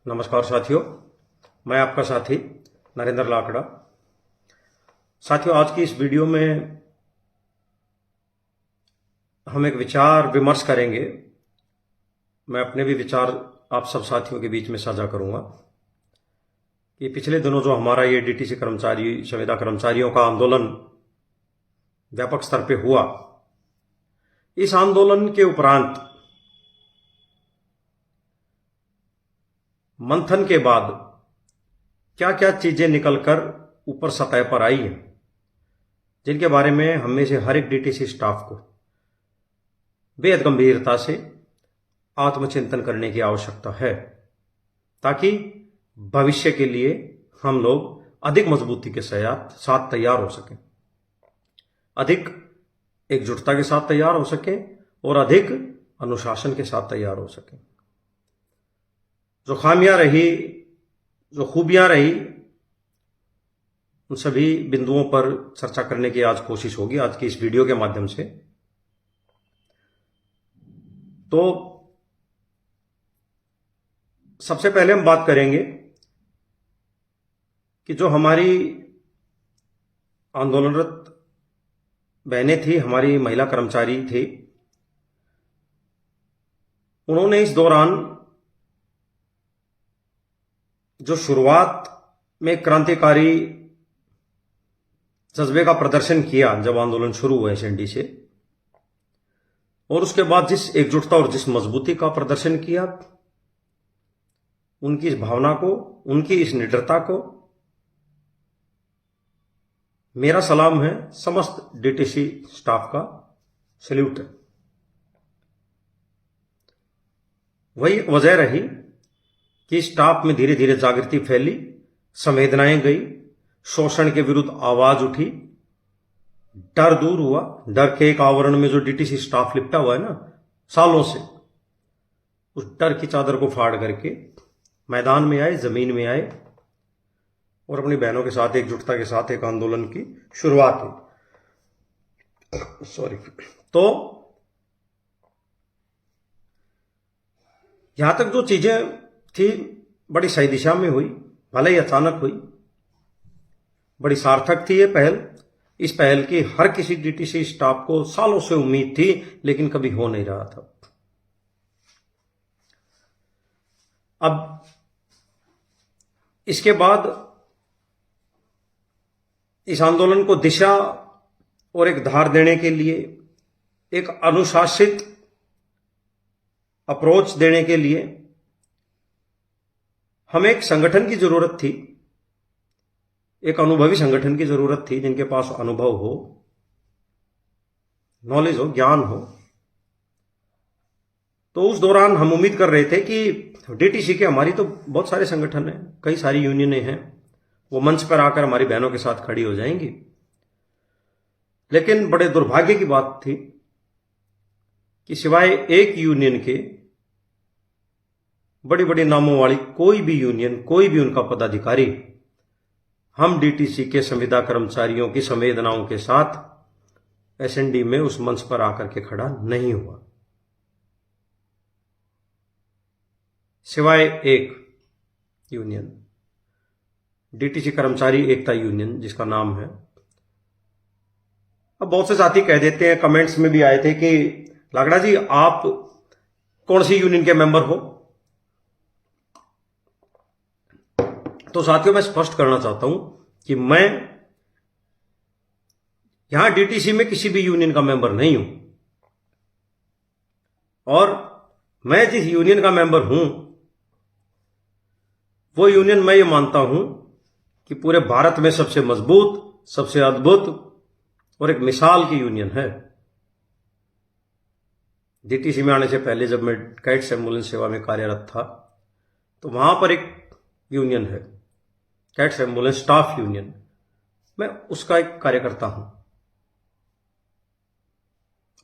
नमस्कार साथियों, मैं आपका साथी नरेंद्र लाकड़ा। साथियों, आज की इस वीडियो में हम एक विचार विमर्श करेंगे। मैं अपने भी विचार आप सब साथियों के बीच में साझा करूंगा कि पिछले दिनों जो हमारा ये डीटीसी कर्मचारी संविदा कर्मचारियों का आंदोलन व्यापक स्तर पे हुआ, इस आंदोलन के उपरांत मंथन के बाद क्या क्या चीजें निकलकर ऊपर सतह पर आई हैं, जिनके बारे में हम में से हर एक डीटीसी स्टाफ को बेहद गंभीरता से आत्मचिंतन करने की आवश्यकता है, ताकि भविष्य के लिए हम लोग अधिक मजबूती के साथ तैयार हो सकें, अधिक एकजुटता के साथ तैयार हो सकें और अधिक अनुशासन के साथ तैयार हो सकें। जो खामियां रही, जो खूबियां रही, उन सभी बिंदुओं पर चर्चा करने की आज कोशिश होगी, आज की इस वीडियो के माध्यम से। तो सबसे पहले हम बात करेंगे कि जो हमारी आंदोलनरत बहनें थी, हमारी महिला कर्मचारी थी, उन्होंने इस दौरान जो शुरुआत में क्रांतिकारी जज्बे का प्रदर्शन किया जब आंदोलन शुरू हुआ एसएनडी से, और उसके बाद जिस एकजुटता और जिस मजबूती का प्रदर्शन किया, उनकी इस भावना को, उनकी इस निडरता को मेरा सलाम है। समस्त डीटीसी स्टाफ का सैल्यूट है। वही वजह रही कि स्टाफ में धीरे धीरे जागृति फैली, संवेदनाएं गई, शोषण के विरुद्ध आवाज उठी, डर दूर हुआ। डर के एक आवरण में जो डीटीसी स्टाफ लिपटा हुआ है ना सालों से, उस डर की चादर को फाड़ करके मैदान में आए, जमीन में आए और अपनी बहनों के साथ एकजुटता के साथ एक आंदोलन की शुरुआत हुई। तो यहां तक जो चीजें थी बड़ी सही दिशा में हुई, भले ही अचानक हुई, बड़ी सार्थक थी ये पहल। इस पहल की हर किसी डीटीसी स्टाफ को सालों से उम्मीद थी, लेकिन कभी हो नहीं रहा था। अब इसके बाद इस आंदोलन को दिशा और एक धार देने के लिए, एक अनुशासित अप्रोच देने के लिए हमें एक संगठन की जरूरत थी, एक अनुभवी संगठन की जरूरत थी, जिनके पास अनुभव हो, नॉलेज हो, ज्ञान हो। तो उस दौरान हम उम्मीद कर रहे थे कि डीटीसी के हमारी तो बहुत सारे संगठन हैं, कई सारी यूनियनें हैं, वो मंच पर आकर हमारी बहनों के साथ खड़ी हो जाएंगी। लेकिन बड़े दुर्भाग्य की बात थी कि सिवाय एक यूनियन के बड़ी बड़ी नामों वाली कोई भी यूनियन, कोई भी उनका पदाधिकारी हम डीटीसी के संविदा कर्मचारियों की संवेदनाओं के साथ एसएनडी में उस मंच पर आकर के खड़ा नहीं हुआ, सिवाय एक यूनियन, डीटीसी कर्मचारी एकता यूनियन, जिसका नाम है। अब बहुत से साथी कह देते हैं, कमेंट्स में भी आए थे कि लाकड़ा जी आप कौन सी यूनियन के मेंबर हो। तो साथियों, मैं स्पष्ट करना चाहता हूं कि मैं यहां डीटीसी में किसी भी यूनियन का मेंबर नहीं हूं, और मैं जिस यूनियन का मेंबर हूं वो यूनियन, मैं ये मानता हूं कि पूरे भारत में सबसे मजबूत, सबसे अद्भुत और एक मिसाल की यूनियन है। डीटीसी में आने से पहले जब मैं कैट्स एम्बुलेंस सेवा में कार्यरत था, तो वहां पर एक यूनियन है, कैट्स एम्बुलेंस स्टाफ यूनियन। मैं उसका एक कार्यकर्ता हूं,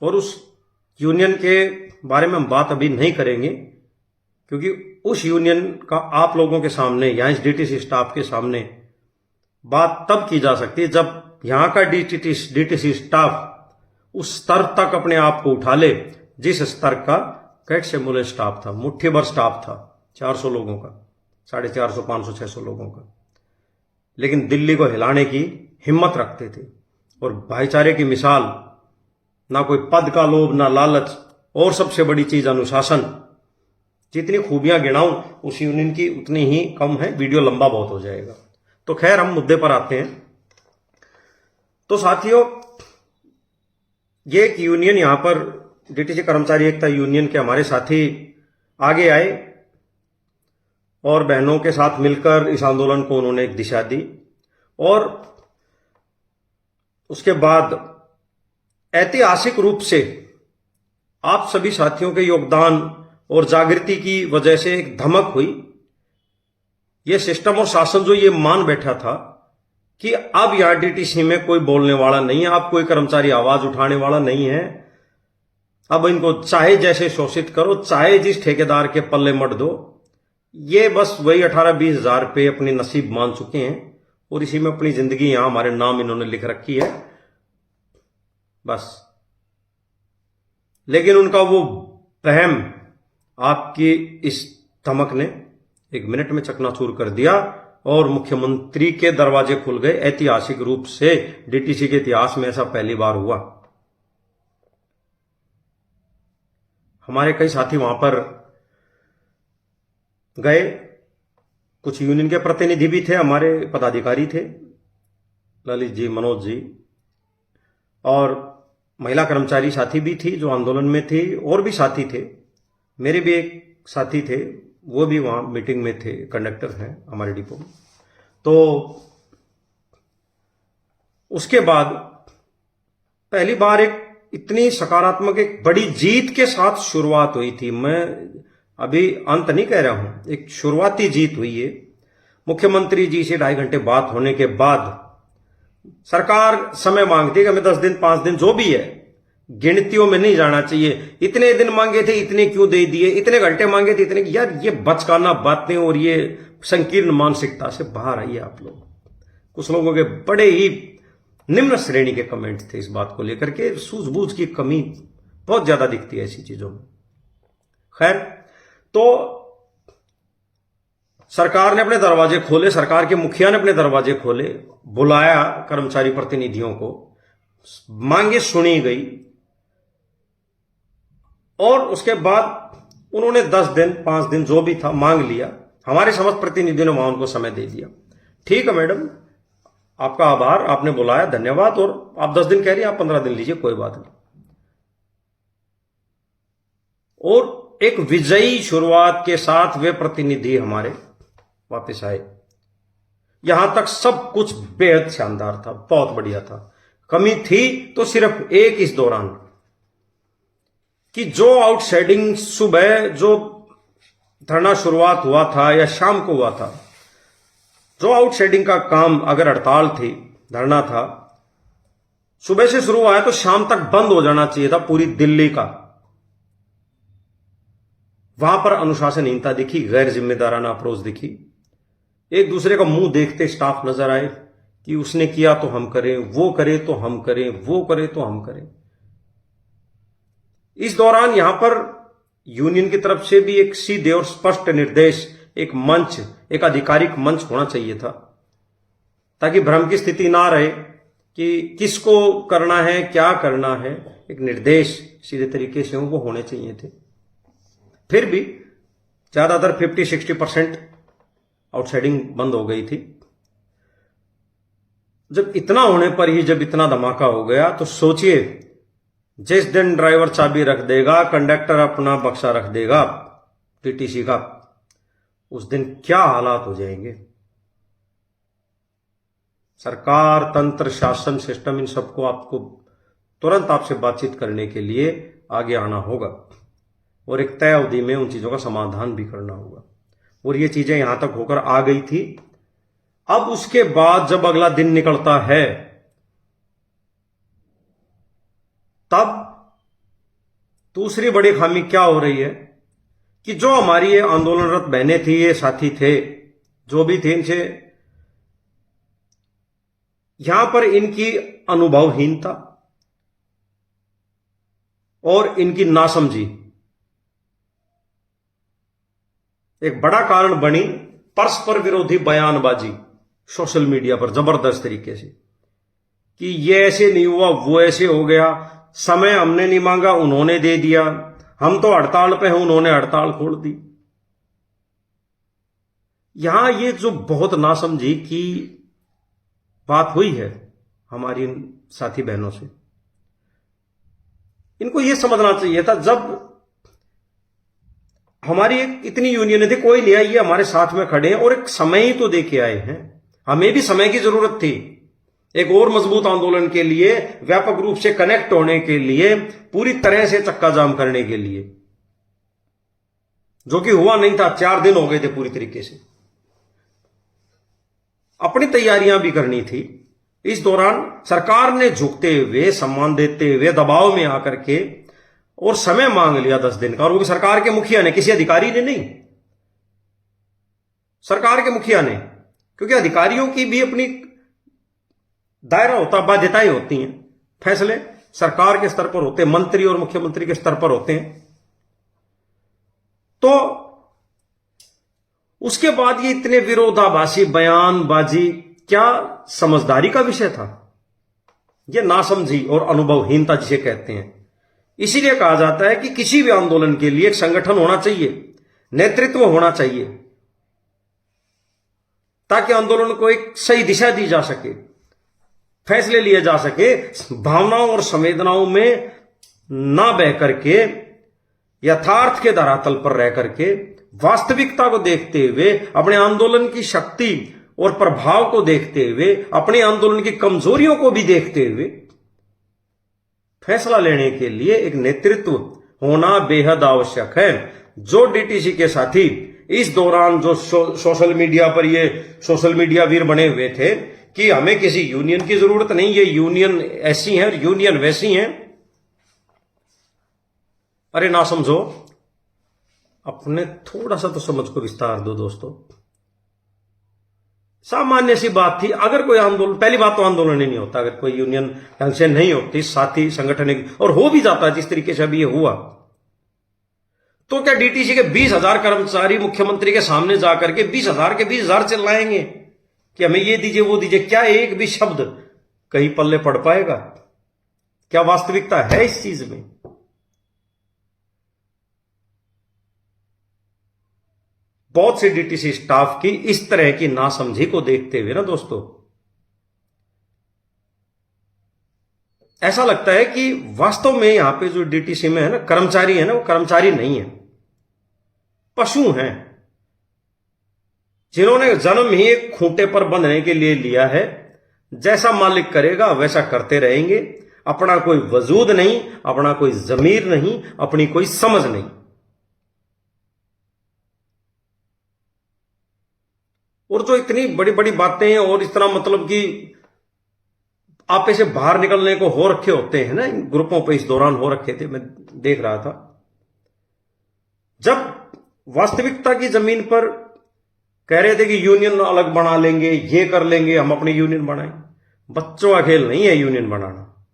और उस यूनियन के बारे में हम बात अभी नहीं करेंगे, क्योंकि उस यूनियन का आप लोगों के सामने या इस डीटीसी स्टाफ के सामने बात तब की जा सकती है जब यहां का डीटीसी स्टाफ उस स्तर तक अपने आप को उठा ले जिस स्तर का कैट्स एम्बुलेंस स्टाफ था। मुट्ठी भर स्टाफ था, 400 लोगों का। 450, 500, 600 लोगों का, लेकिन दिल्ली को हिलाने की हिम्मत रखते थे। और भाईचारे की मिसाल, ना कोई पद का लोभ, ना लालच, और सबसे बड़ी चीज अनुशासन। जितनी खूबियां गिनाऊं उस यूनियन की उतनी ही कम है, वीडियो लंबा बहुत हो जाएगा। तो खैर हम मुद्दे पर आते हैं। तो साथियों, ये एक यूनियन, यहां पर डीटीसी कर्मचारी एकता यूनियन के हमारे साथी आगे आए और बहनों के साथ मिलकर इस आंदोलन को उन्होंने एक दिशा दी। और उसके बाद ऐतिहासिक रूप से आप सभी साथियों के योगदान और जागृति की वजह से एक धमक हुई। यह सिस्टम और शासन जो ये मान बैठा था कि अब यहां डीटीसी में कोई बोलने वाला नहीं है, अब कोई कर्मचारी आवाज उठाने वाला नहीं है, अब इनको चाहे जैसे शोषित करो, चाहे जिस ठेकेदार के पल्ले मत दो, ये बस वही 18-20 हजार रुपये अपनी नसीब मान चुके हैं और इसी में अपनी जिंदगी यहां हमारे नाम इन्होंने लिख रखी है बस। लेकिन उनका वो वहम आपकी इस धमक ने 1 मिनट में चकनाचूर कर दिया और मुख्यमंत्री के दरवाजे खुल गए। ऐतिहासिक रूप से डीटीसी के इतिहास में ऐसा पहली बार हुआ। हमारे कई साथी वहां पर गए, कुछ यूनियन के प्रतिनिधि भी थे, हमारे पदाधिकारी थे, ललित जी, मनोज जी, और महिला कर्मचारी साथी भी थी जो आंदोलन में थी, और भी साथी थे। मेरे भी एक साथी थे, वो भी वहां मीटिंग में थे, कंडक्टर हैं हमारे डिपो में। तो उसके बाद पहली बार एक इतनी सकारात्मक, एक बड़ी जीत के साथ शुरुआत हुई थी। मैं अभी अंत नहीं कह रहा हूं, एक शुरुआती जीत हुई है। मुख्यमंत्री जी से 2.5 घंटे बात होने के बाद सरकार समय मांगती है कि हमें 10 दिन, 5 दिन, जो भी है, गिनतियों में नहीं जाना चाहिए। इतने दिन मांगे थे, इतने क्यों दे दिए, इतने घंटे मांगे थे, इतने। यार ये बचकाना बातें और ये संकीर्ण मानसिकता से बाहर आइए आप लोग। कुछ लोगों के बड़े ही निम्न श्रेणी के कमेंट थे इस बात को लेकर के, सूझबूझ की कमी बहुत ज्यादा दिखती है ऐसी चीजों में। खैर, तो सरकार ने अपने दरवाजे खोले, सरकार के मुखिया ने अपने दरवाजे खोले, बुलाया कर्मचारी प्रतिनिधियों को, मांगे सुनी गई और उसके बाद उन्होंने 10 दिन, 5 दिन जो भी था मांग लिया। हमारे समस्त प्रतिनिधियों ने वहां उनको समय दे दिया। ठीक है मैडम, आपका आभार, आपने बुलाया, धन्यवाद, और आप 10 दिन कह रही हैं, आप 15 दिन लीजिए, कोई बात नहीं। और एक विजयी शुरुआत के साथ वे प्रतिनिधि हमारे वापस आए। यहां तक सब कुछ बेहद शानदार था, बहुत बढ़िया था। कमी थी तो सिर्फ एक इस दौरान कि जो आउटसाइडिंग सुबह जो धरना शुरुआत हुआ था या शाम को हुआ था, जो आउटसाइडिंग का काम, अगर हड़ताल थी, धरना था, सुबह से शुरू हुआ है तो शाम तक बंद हो जाना चाहिए था पूरी दिल्ली का। वहां पर अनुशासनहीनता दिखी, गैर जिम्मेदाराना अप्रोच दिखी। एक दूसरे का मुंह देखते स्टाफ नजर आए कि उसने किया तो हम करें, वो करे तो हम करें, वो करे तो हम करें। इस दौरान यहां पर यूनियन की तरफ से भी एक सीधे और स्पष्ट निर्देश, एक मंच, एक आधिकारिक मंच होना चाहिए था, ताकि भ्रम की स्थिति ना रहे कि किसको करना है, क्या करना है। एक निर्देश सीधे तरीके से वो होने चाहिए थे। फिर भी ज्यादातर 50-60% आउटसाइडिंग बंद हो गई थी। जब इतना होने पर ही, जब इतना धमाका हो गया, तो सोचिए, जिस दिन ड्राइवर चाबी रख देगा, कंडक्टर अपना बक्सा रख देगा टीटीसी का, उस दिन क्या हालात हो जाएंगे। सरकार, तंत्र, शासन, सिस्टम, इन सबको आपको तुरंत आपसे बातचीत करने के लिए आगे आना होगा और एक तय अवधि में उन चीजों का समाधान भी करना होगा। और ये चीजें यहां तक होकर आ गई थी। अब उसके बाद जब अगला दिन निकलता है, तब दूसरी बड़ी खामी क्या हो रही है कि जो हमारी ये आंदोलनरत बहनें थी, ये साथी थे, जो भी थे, इनसे यहां पर इनकी अनुभवहीनता और इनकी नासमझी एक बड़ा कारण बनी परस्पर विरोधी बयानबाजी सोशल मीडिया पर जबरदस्त तरीके से कि ये ऐसे नहीं हुआ, वो ऐसे हो गया, समय हमने नहीं मांगा उन्होंने दे दिया, हम तो हड़ताल पे हैं उन्होंने हड़ताल खोल दी। यहां ये जो बहुत नासमझी की बात हुई है हमारी साथी बहनों से, इनको ये समझना चाहिए था जब हमारी एक इतनी यूनियन थी, कोई नहीं आई, ये हमारे साथ में खड़े हैं और एक समय ही तो दे के आए हैं। हमें भी समय की जरूरत थी एक और मजबूत आंदोलन के लिए, व्यापक रूप से कनेक्ट होने के लिए, पूरी तरह से चक्का जाम करने के लिए, जो कि हुआ नहीं था। 4 दिन हो गए थे पूरी तरीके से। अपनी तैयारियां भी करनी थी। इस दौरान सरकार ने झुकते हुए, सम्मान देते हुए, दबाव में आकर के और समय मांग लिया 10 दिन का, और वो भी सरकार के मुखिया ने, किसी अधिकारी ने नहीं, सरकार के मुखिया ने। क्योंकि अधिकारियों की भी अपनी दायरा होता, बाध्यताएं होती हैं, फैसले सरकार के स्तर पर होते हैं, मंत्री और मुख्यमंत्री के स्तर पर होते हैं। तो उसके बाद ये इतने विरोधाभासी बयानबाजी, क्या समझदारी का विषय था? ये नासमझी और अनुभवहीनता जिसे कहते हैं। इसीलिए कहा जाता है कि किसी भी आंदोलन के लिए एक संगठन होना चाहिए, नेतृत्व होना चाहिए, ताकि आंदोलन को एक सही दिशा दी जा सके, फैसले लिए जा सके, भावनाओं और संवेदनाओं में ना बह करके, यथार्थ के धरातल पर रह करके, वास्तविकता को देखते हुए, अपने आंदोलन की शक्ति और प्रभाव को देखते हुए, अपने आंदोलन की कमजोरियों को भी देखते हुए फैसला लेने के लिए एक नेतृत्व होना बेहद आवश्यक है। जो डीटीसी के साथी इस दौरान जो सोशल मीडिया पर ये सोशल मीडिया वीर बने हुए थे कि हमें किसी यूनियन की जरूरत नहीं, ये यूनियन ऐसी है, यूनियन वैसी है, अरे ना समझो, अपने थोड़ा सा तो समझ को विस्तार दो दोस्तों। सामान्य सी बात थी, अगर कोई आंदोलन, पहली बात तो आंदोलन ही नहीं होता अगर कोई यूनियन ढंग से नहीं होती, साथी संगठन, और हो भी जाता है जिस तरीके से अभी ये हुआ, तो क्या डीटीसी के 20,000 कर्मचारी मुख्यमंत्री के सामने जाकर के 20,000 के 20,000 चिल्लाएंगे कि हमें ये दीजिए वो दीजिए? क्या एक भी शब्द कहीं पल्ले पड़ पाएगा? क्या वास्तविकता है इस चीज में? बहुत से डीटीसी स्टाफ की इस तरह की नासमझी को देखते हुए ना दोस्तों, ऐसा लगता है कि वास्तव में यहां पे जो डीटीसी में है ना कर्मचारी है ना, वो कर्मचारी नहीं है, पशु हैं, जिन्होंने जन्म ही एक खूंटे पर बंधने के लिए लिया है। जैसा मालिक करेगा वैसा करते रहेंगे, अपना कोई वजूद नहीं, अपना कोई जमीर नहीं, अपनी कोई समझ नहीं। और जो इतनी बड़ी बड़ी बातें हैं और इतना मतलब कि आपे से बाहर निकलने को हो रखे होते हैं ना, इन ग्रुपों पे इस दौरान हो रखे थे, मैं देख रहा था। जब वास्तविकता की जमीन पर कह रहे थे कि यूनियन अलग बना लेंगे, ये कर लेंगे, हम अपनी यूनियन बनाएं, बच्चों का खेल नहीं है यूनियन बनाना।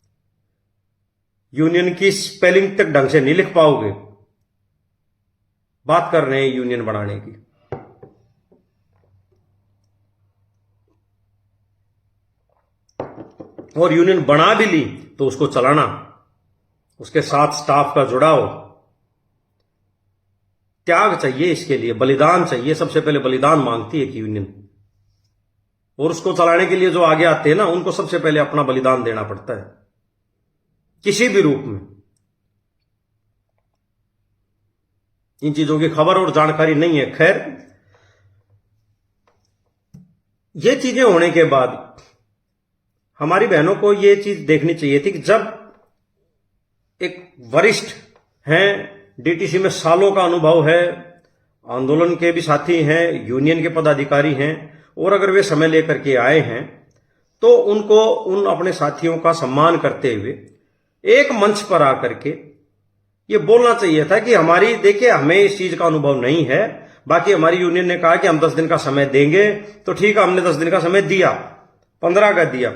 यूनियन की स्पेलिंग तक ढंग से नहीं लिख पाओगे, बात कर रहे हैं यूनियन बनाने की। और यूनियन बना भी ली तो उसको चलाना, उसके साथ स्टाफ का जुड़ाव, त्याग चाहिए, इसके लिए बलिदान चाहिए। सबसे पहले बलिदान मांगती है कि यूनियन, और उसको चलाने के लिए जो आगे आते हैं ना, उनको सबसे पहले अपना बलिदान देना पड़ता है किसी भी रूप में। इन चीजों की खबर और जानकारी नहीं है। खैर, ये चीजें होने के बाद हमारी बहनों को ये चीज देखनी चाहिए थी कि जब एक वरिष्ठ हैं, डीटीसी में सालों का अनुभव है, आंदोलन के भी साथी हैं, यूनियन के पदाधिकारी हैं, और अगर वे समय लेकर के आए हैं तो उनको उन अपने साथियों का सम्मान करते हुए एक मंच पर आकर के ये बोलना चाहिए था कि हमारी, देखिए, हमें इस चीज का अनुभव नहीं है, बाकी हमारी यूनियन ने कहा कि हम 10 दिन का समय देंगे, तो ठीक है, हमने 10 दिन का समय दिया, 15 का दिया,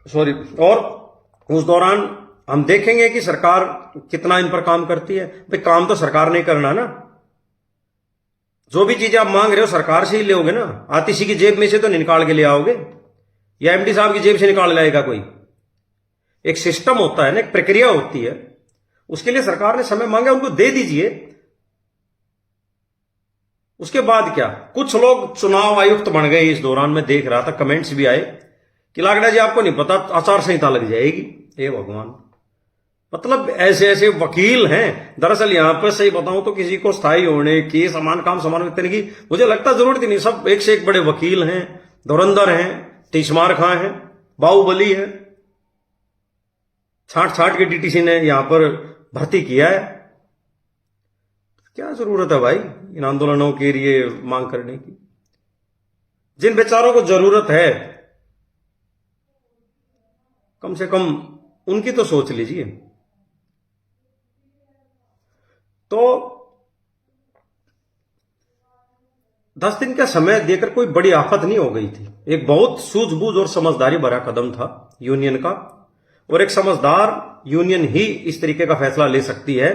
सॉरी, और उस दौरान हम देखेंगे कि सरकार कितना इन पर काम करती है। भाई काम तो सरकार ने करना ना, जो भी चीजें आप मांग रहे हो सरकार से ही लोगे ना, आतिशी की जेब में से तो नहीं निकाल के ले आओगे, या एमडी साहब की जेब से निकाल लाएगा कोई। एक सिस्टम होता है ना, एक प्रक्रिया होती है, उसके लिए सरकार ने समय मांगा, उनको दे दीजिए। उसके बाद क्या, कुछ लोग चुनाव आयुक्त बन गए इस दौरान, में देख रहा था कमेंट्स भी आए कि लागड़ा जी आपको नहीं पता आचार संहिता लग जाएगी। हे भगवान, मतलब ऐसे ऐसे वकील हैं। दरअसल यहां पर सही बताऊं तो किसी को स्थायी होने की, समान काम समान वेतन की मुझे लगता जरूरत ही नहीं। सब एक से एक बड़े वकील हैं, धुरंधर हैं, तीसमार खां हैं, बाहुबली है। छाट छाट के डीटीसी ने यहां पर भर्ती किया है। क्या जरूरत है भाई इन आंदोलनों के लिए मांग करने की? जिन बेचारों को जरूरत है कम से कम उनकी तो सोच लीजिए। तो 10 दिन का समय देकर कोई बड़ी आफत नहीं हो गई थी। एक बहुत सूझबूझ और समझदारी भरा कदम था यूनियन का, और एक समझदार यूनियन ही इस तरीके का फैसला ले सकती है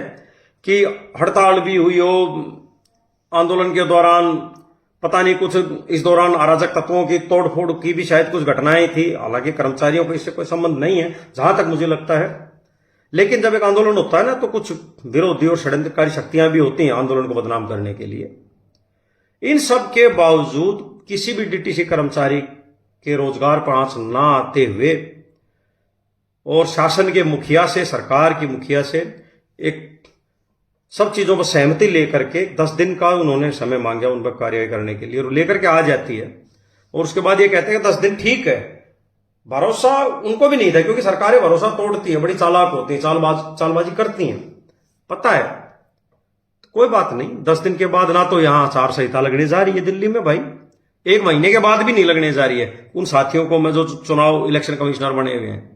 कि हड़ताल भी हुई हो आंदोलन के दौरान, पता नहीं कुछ इस दौरान अराजक तत्वों की तोड़फोड़ की भी शायद कुछ घटनाएं थी। हालांकि कर्मचारियों को इससे कोई संबंध नहीं है जहां तक मुझे लगता है। लेकिन जब एक आंदोलन होता है ना, तो कुछ विरोधी और षड्यंत्रकारी शक्तियां भी होती हैं आंदोलन को बदनाम करने के लिए। इन सब के बावजूद किसी भी डीटीसी कर्मचारी के रोजगार पर आंच ना आते हुए और शासन के मुखिया से, सरकार की मुखिया से एक सब चीजों पर सहमति लेकर के 10 दिन का उन्होंने समय मांगा उन पर कार्रवाई करने के लिए, और लेकर के आ जाती है। और उसके बाद ये कहते हैं कि 10 दिन ठीक है। भरोसा उनको भी नहीं था, क्योंकि सरकारें भरोसा तोड़ती हैं, बड़ी चालाक होती हैं, चालबाजी करती हैं, पता है। तो कोई बात नहीं, 10 दिन के बाद ना तो यहां आचार संहिता लगने जा रही है दिल्ली में भाई, 1 महीने के बाद भी नहीं लगने जा रही है। उन साथियों को मैं जो चुनाव इलेक्शन कमिश्नर बने हुए हैं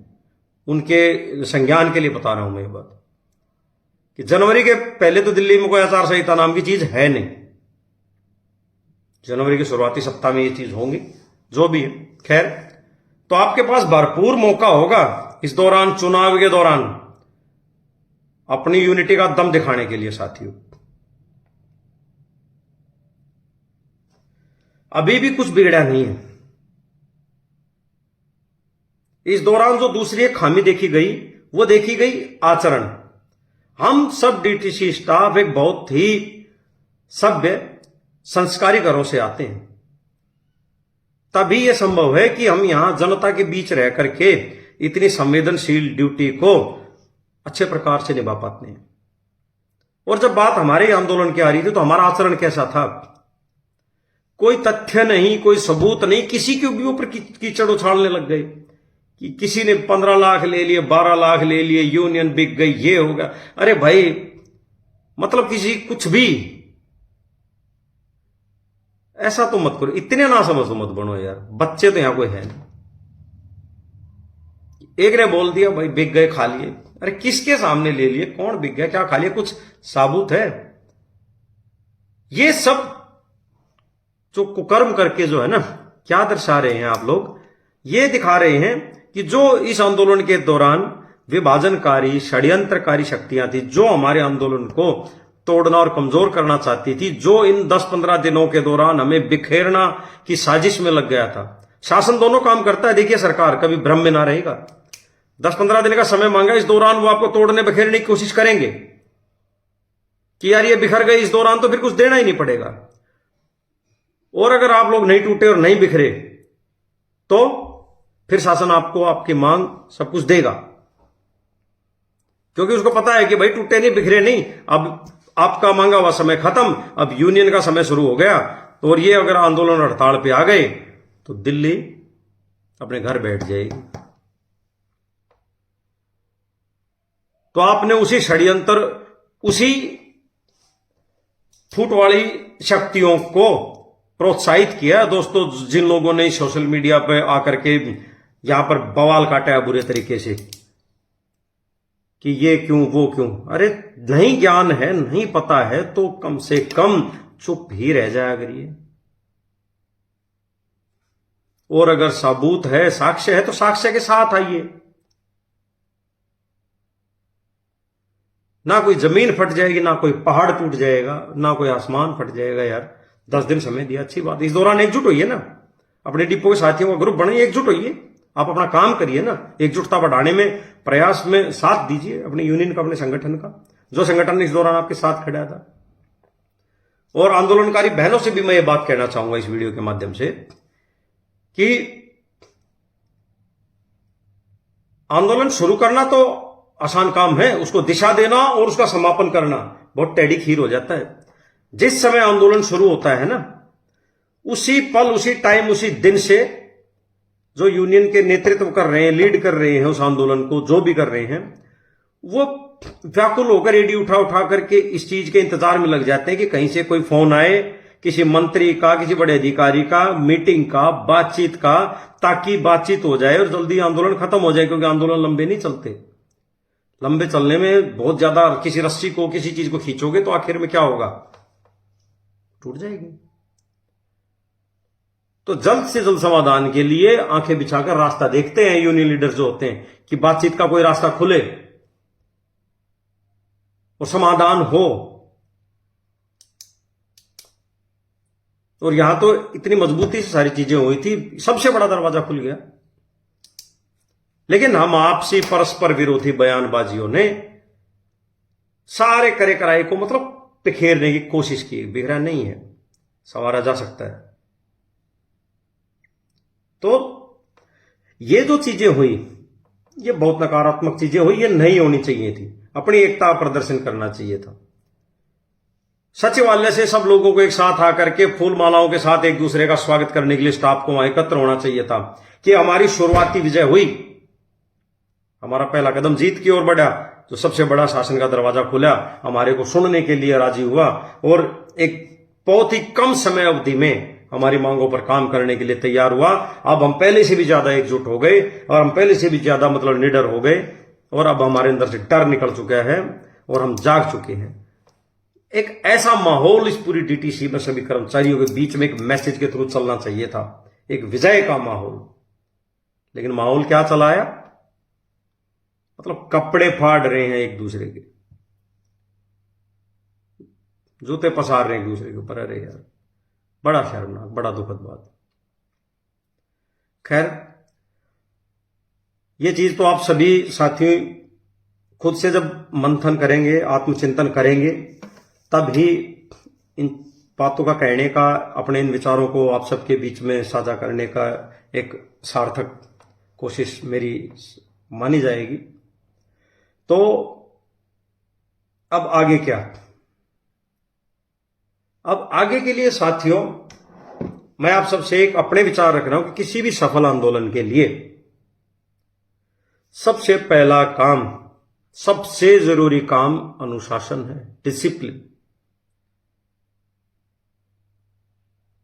उनके संज्ञान के लिए बता रहा हूं मैं ये बात, कि जनवरी के पहले तो दिल्ली में कोई आचार संहिता नाम की चीज है नहीं। जनवरी के शुरुआती सप्ताह में ये चीज होंगी, जो भी है। खैर, तो आपके पास भरपूर मौका होगा इस दौरान, चुनाव के दौरान, अपनी यूनिटी का दम दिखाने के लिए साथियों। अभी भी कुछ बिगड़ा नहीं है। इस दौरान जो दूसरी एक खामी देखी गई, वो देखी गई आचरण। हम सब डीटीसी स्टाफ एक बहुत ही सभ्य संस्कारी घरों से आते हैं, तभी यह संभव है कि हम यहां जनता के बीच रह करके इतनी संवेदनशील ड्यूटी को अच्छे प्रकार से निभा पाते हैं। और जब बात हमारे आंदोलन की आ रही थी तो हमारा आचरण कैसा था? कोई तथ्य नहीं, कोई सबूत नहीं, किसी के भी ऊपर कीचड़ उछालने लग गए कि किसी ने 15 लाख ले लिए, 12 लाख ले लिए, यूनियन बिक गई, ये हो गया। अरे भाई, मतलब किसी कुछ भी ऐसा तो मत करो, इतने ना समझ तो मत बनो यार, बच्चे तो यहां कोई है नहीं। एक ने बोल दिया भाई बिक गए, खा लिए। अरे किसके सामने ले लिए, कौन बिक गया, क्या खा लिया, कुछ साबुत है? ये सब जो कुकर्म करके जो है ना, क्या दर्शा रहे हैं आप लोग? ये दिखा रहे हैं कि जो इस आंदोलन के दौरान विभाजनकारी षड्यंत्रकारी शक्तियां थी, जो हमारे आंदोलन को तोड़ना और कमजोर करना चाहती थी, जो इन 10-15 दिनों के दौरान हमें बिखेरना की साजिश में लग गया था। शासन दोनों काम करता है, देखिए सरकार कभी भ्रम में ना रहेगा। 10-15 दिन का समय मांगा, इस दौरान वो आपको तोड़ने बिखेरने की कोशिश करेंगे कि यार ये बिखर गए इस दौरान, तो फिर कुछ देना ही नहीं पड़ेगा। और अगर आप लोग नहीं टूटे और नहीं बिखरे तो फिर शासन आपको आपकी मांग सब कुछ देगा, क्योंकि उसको पता है कि भाई टूटे नहीं, बिखरे नहीं, अब आपका मांगा हुआ समय खत्म, अब यूनियन का समय शुरू हो गया। तो और ये अगर आंदोलन हड़ताल पे आ गए तो दिल्ली अपने घर बैठ जाएगी। तो आपने उसी षड्यंत्र, उसी फूट वाली शक्तियों को प्रोत्साहित किया दोस्तों, जिन लोगों ने सोशल मीडिया पे आकर के यहां पर बवाल काटा है बुरे तरीके से कि ये क्यों, वो क्यों। अरे नहीं ज्ञान है, नहीं पता है तो कम से कम चुप ही रह जाया करिए। और अगर सबूत है, साक्ष्य है, तो साक्ष्य के साथ आइए। ना कोई जमीन फट जाएगी, ना कोई पहाड़ टूट जाएगा, ना कोई आसमान फट जाएगा यार। 10 दिन समय दिया, अच्छी बात। इस दौरान एकजुट होइए ना, अपने डिपो के साथियों का ग्रुप बनाइए, एकजुट होइए, आप अपना काम करिए ना, एकजुटता बढ़ाने में प्रयास में साथ दीजिए अपने यूनियन का, अपने संगठन का, जो संगठन इस दौरान आपके साथ खड़ा था। और आंदोलनकारी बहनों से भी मैं ये बात कहना चाहूंगा इस वीडियो के माध्यम से कि आंदोलन शुरू करना तो आसान काम है, उसको दिशा देना और उसका समापन करना बहुत टेढ़ी खीर हो जाता है। जिस समय आंदोलन शुरू होता है ना, उसी पल, उसी टाइम, उसी दिन से जो यूनियन के नेतृत्व कर रहे हैं, लीड कर रहे हैं उस आंदोलन को, जो भी कर रहे हैं, वो व्याकुल होकर एडी उठा उठा करके इस चीज के इंतजार में लग जाते हैं कि कहीं से कोई फोन आए, किसी मंत्री का, किसी बड़े अधिकारी का, मीटिंग का, बातचीत का, ताकि बातचीत हो जाए और जल्दी आंदोलन खत्म हो जाए। क्योंकि आंदोलन लंबे नहीं चलते, लंबे चलने में बहुत ज्यादा, किसी रस्सी को, किसी चीज को खींचोगे तो आखिर में क्या होगा, टूट जाएगी। तो जल्द से जल्द समाधान के लिए आंखें बिछाकर रास्ता देखते हैं यूनियन लीडर्स जो होते हैं, कि बातचीत का कोई रास्ता खुले और समाधान हो। और यहां तो इतनी मजबूती से सारी चीजें हुई थी, सबसे बड़ा दरवाजा खुल गया। लेकिन हम आपसी परस्पर विरोधी बयानबाजियों ने सारे करे कराए को मतलब बिखेरने की कोशिश की। बिखरा नहीं है, संवारा जा सकता है। तो ये जो चीजें हुई, ये बहुत नकारात्मक चीजें हुई, ये नहीं होनी चाहिए थी। अपनी एकता प्रदर्शन करना चाहिए था। सचिवालय से सब लोगों को एक साथ आकर के फूल मालाओं के साथ एक दूसरे का स्वागत करने के लिए स्टाफ को वहां एकत्र होना चाहिए था कि हमारी शुरुआती विजय हुई, हमारा पहला कदम जीत की ओर बढ़ा, जो सबसे बड़ा शासन का दरवाजा खुला, हमारे को सुनने के लिए राजी हुआ और एक बहुत ही कम समय अवधि में हमारी मांगों पर काम करने के लिए तैयार हुआ। अब हम पहले से भी ज्यादा एकजुट हो गए और हम पहले से भी ज्यादा मतलब निडर हो गए और अब हमारे अंदर से डर निकल चुका है और हम जाग चुके हैं। एक ऐसा माहौल इस पूरी डीटीसी में सभी कर्मचारियों के बीच में एक मैसेज के थ्रू चलना चाहिए था, एक विजय का माहौल। लेकिन माहौल क्या चलाया, मतलब कपड़े फाड़ रहे हैं एक दूसरे के, जूते पसार रहे हैं एक दूसरे के ऊपर। अरे यार, बड़ा शर्मनाक, बड़ा दुखद बात। खैर, ये चीज तो आप सभी साथी खुद से जब मंथन करेंगे, आत्मचिंतन करेंगे, तब ही इन बातों का कहने का, अपने इन विचारों को आप सबके बीच में साझा करने का एक सार्थक कोशिश मेरी मानी जाएगी। तो अब आगे क्या? अब आगे के लिए साथियों, मैं आप सबसे एक अपने विचार रख रहा हूं कि किसी भी सफल आंदोलन के लिए सबसे पहला काम, सबसे जरूरी काम अनुशासन है, डिसिप्लिन।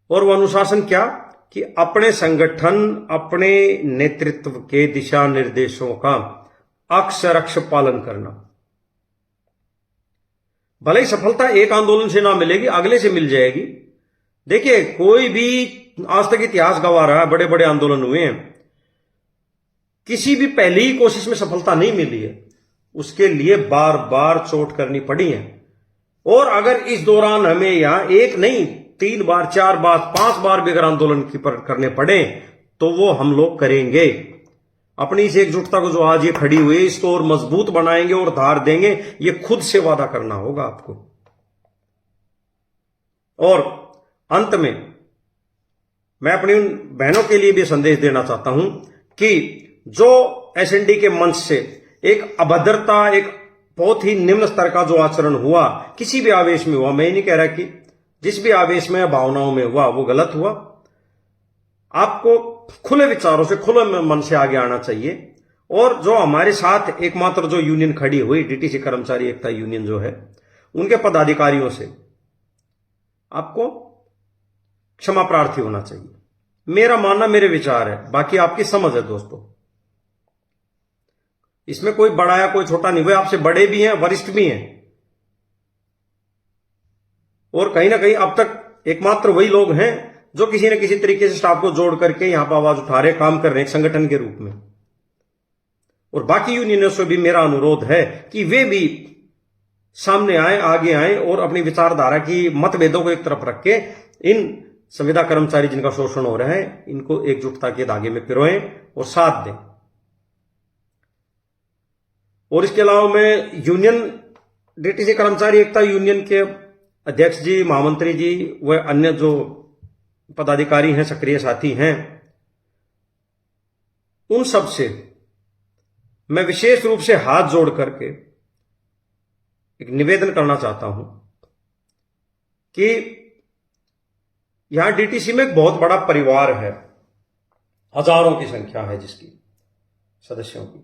और वो अनुशासन क्या कि अपने संगठन, अपने नेतृत्व के दिशा निर्देशों का अक्षरशः पालन करना। भले ही सफलता एक आंदोलन से ना मिलेगी, अगले से मिल जाएगी। देखिए, कोई भी आज तक इतिहास गवा रहा है, बड़े बड़े आंदोलन हुए हैं, किसी भी पहली ही कोशिश में सफलता नहीं मिली है, उसके लिए बार बार चोट करनी पड़ी है। और अगर इस दौरान हमें यहां एक नहीं, 3 बार, 4 बार, 5 बार भी अगर आंदोलन की करने पड़े तो वो हम लोग करेंगे। अपनी इस एकजुटता को जो आज ये खड़ी हुई है, इसको और मजबूत बनाएंगे और धार देंगे। ये खुद से वादा करना होगा आपको। और अंत में मैं अपनी उन बहनों के लिए भी संदेश देना चाहता हूं कि जो एसएनडी के मंच से एक अभद्रता, एक बहुत ही निम्न स्तर का जो आचरण हुआ, किसी भी आवेश में हुआ, मैं नहीं कह रहा कि जिस भी आवेश में, भावनाओं में हुआ, वो गलत हुआ। आपको खुले विचारों से, खुले मन से आगे आना चाहिए। और जो हमारे साथ एकमात्र जो यूनियन खड़ी हुई, डीटीसी कर्मचारी एकता यूनियन जो है, उनके पदाधिकारियों से आपको क्षमा प्रार्थी होना चाहिए। मेरा मानना, मेरे विचार है, बाकी आपकी समझ है दोस्तों। इसमें कोई बड़ा या कोई छोटा नहीं हुआ, आपसे बड़े भी हैं, वरिष्ठ भी हैं, और कहीं ना कहीं अब तक एकमात्र वही लोग हैं जो किसी न किसी तरीके से स्टाफ को जोड़ करके यहां पर आवाज उठा रहे, काम कर रहे हैं एक संगठन के रूप में। और बाकी यूनियनों से भी मेरा अनुरोध है कि वे भी सामने आए, आगे आए और अपनी विचारधारा की मतभेदों को एक तरफ रख के इन संविदा कर्मचारी जिनका शोषण हो रहा है इनको एकजुटता के धागे में पिरोएं और साथ दें। और इसके अलावा मैं यूनियन डीटीसी कर्मचारी एकता यूनियन के अध्यक्ष जी, महामंत्री जी व अन्य जो पदाधिकारी हैं, सक्रिय साथी हैं, उन सब से मैं विशेष रूप से हाथ जोड़ करके एक निवेदन करना चाहता हूं कि यहां डीटीसी में एक बहुत बड़ा परिवार है, हजारों की संख्या है जिसकी सदस्यों की।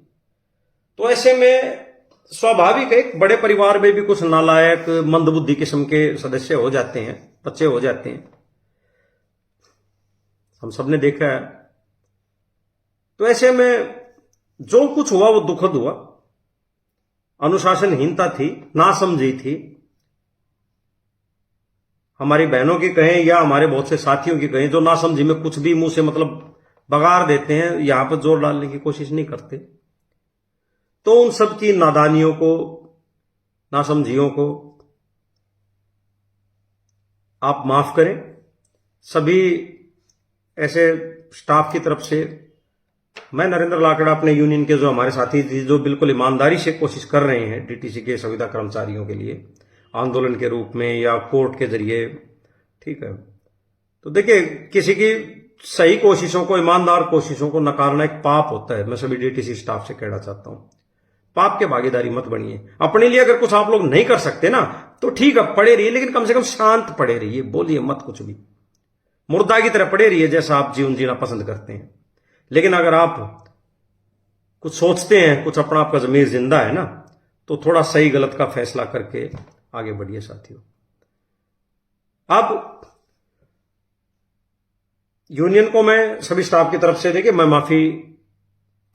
तो ऐसे में स्वाभाविक है एक बड़े परिवार में भी कुछ नालायक, मंदबुद्धि किस्म के सदस्य हो जाते हैं, बच्चे हो जाते हैं, हम सबने देखा है। तो ऐसे में जो कुछ हुआ वो दुखद हुआ, अनुशासनहीनता थी, नासमझी थी, हमारी बहनों की कहें या हमारे बहुत से साथियों की कहें जो नासमझी में कुछ भी मुंह से मतलब बगार देते हैं, यहां पर जोर डालने की कोशिश नहीं करते। तो उन सब की नादानियों को, नासमझियों को आप माफ करें। सभी ऐसे स्टाफ की तरफ से मैं नरेंद्र लाकड़ा, अपने यूनियन के जो हमारे साथी थी जो बिल्कुल ईमानदारी से कोशिश कर रहे हैं डीटीसी के संविदा कर्मचारियों के लिए आंदोलन के रूप में या कोर्ट के जरिए, ठीक है। तो देखिए, किसी की सही कोशिशों को, ईमानदार कोशिशों को नकारना एक पाप होता है। मैं सभी डीटीसी स्टाफ से कहना चाहता हूं, पाप के भागीदारी मत बनिए। अपने लिए अगर कुछ आप लोग नहीं कर सकते ना तो ठीक है, पड़े रहिए, लेकिन कम से कम शांत पड़े रहिए, बोलिए मत कुछ भी, मुर्दा की तरह पड़े रहिए जैसा आप जीवन जीना पसंद करते हैं। लेकिन अगर आप कुछ सोचते हैं, कुछ अपना आपका जमीर जिंदा है ना, तो थोड़ा सही गलत का फैसला करके आगे बढ़िए साथियों। अब यूनियन को मैं सभी स्टाफ की तरफ से देखिए मैं माफी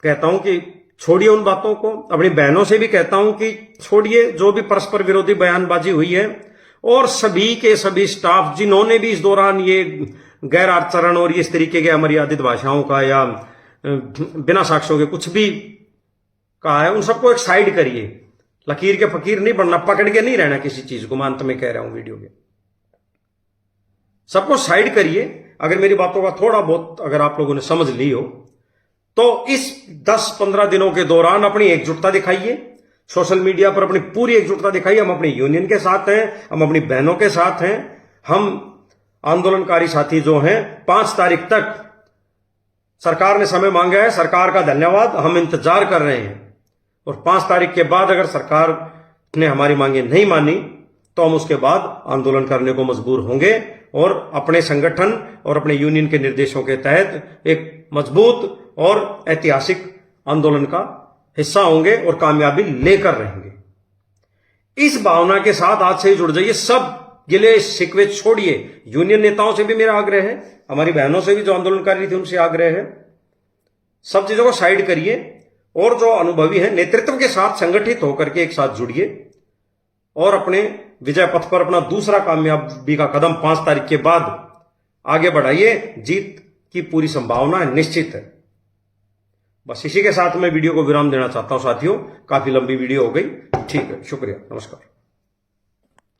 कहता हूं कि छोड़िए उन बातों को। अपनी बहनों से भी कहता हूं कि छोड़िए जो भी परस्पर विरोधी बयानबाजी हुई है, और सभी के सभी स्टाफ जिन्होंने भी इस दौरान ये गैर आचरण और इस तरीके के अमर्यादित भाषाओं का या बिना साक्ष्यों के कुछ भी कहा है, उन सबको एक साइड करिए। लकीर के फकीर नहीं बनना, पकड़ के नहीं रहना किसी चीज को। मैं अंत में कह रहा हूं वीडियो के, सबको साइड करिए। अगर मेरी बातों का थोड़ा बहुत अगर आप लोगों ने समझ ली हो तो इस 10-15 दिनों के दौरान अपनी एकजुटता दिखाइए, सोशल मीडिया पर अपनी पूरी एकजुटता दिखाइए। हम अपनी यूनियन के साथ हैं, हम अपनी बहनों के साथ हैं। हम आंदोलनकारी साथी जो हैं 5 तारीख तक, सरकार ने समय मांगा है, सरकार का धन्यवाद, हम इंतजार कर रहे हैं। और 5 तारीख के बाद अगर सरकार ने हमारी मांगे नहीं मानी तो हम उसके बाद आंदोलन करने को मजबूर होंगे और अपने संगठन और अपने यूनियन के निर्देशों के तहत एक मजबूत और ऐतिहासिक आंदोलन का हिस्सा होंगे और कामयाबी लेकर रहेंगे। इस भावना के साथ आज से ही जुड़ जाइए। सब गिले शिकवे छोड़िए। यूनियन नेताओं से भी मेरा आग्रह है, हमारी बहनों से भी जो आंदोलनकारी थी उनसे आग्रह है, सब चीजों को साइड करिए और जो अनुभवी है नेतृत्व के साथ संगठित होकर के एक साथ जुड़िए और अपने विजय पथ पर अपना दूसरा कामयाबी का कदम 5 तारीख के बाद आगे बढ़ाइए। जीत की पूरी संभावना निश्चित है। बस इसी के साथ मैं वीडियो को विराम देना चाहता हूं साथियों। काफी लंबी वीडियो हो गई, ठीक है, शुक्रिया, नमस्कार।